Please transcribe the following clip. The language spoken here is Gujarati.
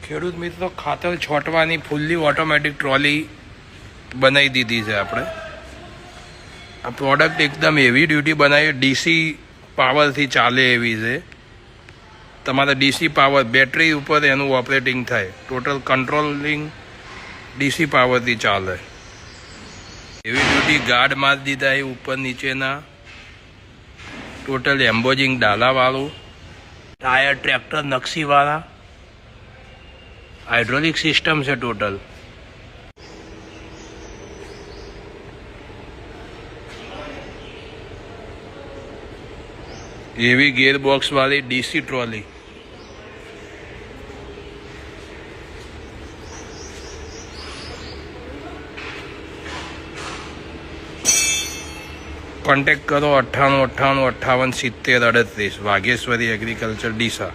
ખેડૂત મિત્રો ખાતર છોંટવાની ફૂલ્લી ઓટોમેટિક ટ્રોલી બનાવી દીધી છે આપણે. આ પ્રોડક્ટ એકદમ હેવી ડ્યુટી બનાવી, ડીસી પાવરથી ચાલે એવી છે. તમારે ડીસી પાવર બેટરી ઉપર એનું ઓપરેટિંગ થાય, ટોટલ કંટ્રોલિંગ ડીસી પાવરથી ચાલે. હેવી ડ્યુટી ગાર્ડ મારી દીધા એ ઉપર નીચેના, ટોટલ એમ્બોઝિંગ ડાલાવાળું, ટાયર ટ્રેક્ટર નકશીવાળા, હાઇડ્રોલિક સિસ્ટમ છે ટોટલ. હેવી ગિયરબોક્સ વાળી ડીસી ટ્રોલી. કોન્ટેક્ટ કરો 98 98 58 70 38. વાઘેશ્વરી એગ્રીકલ્ચર ડીસા.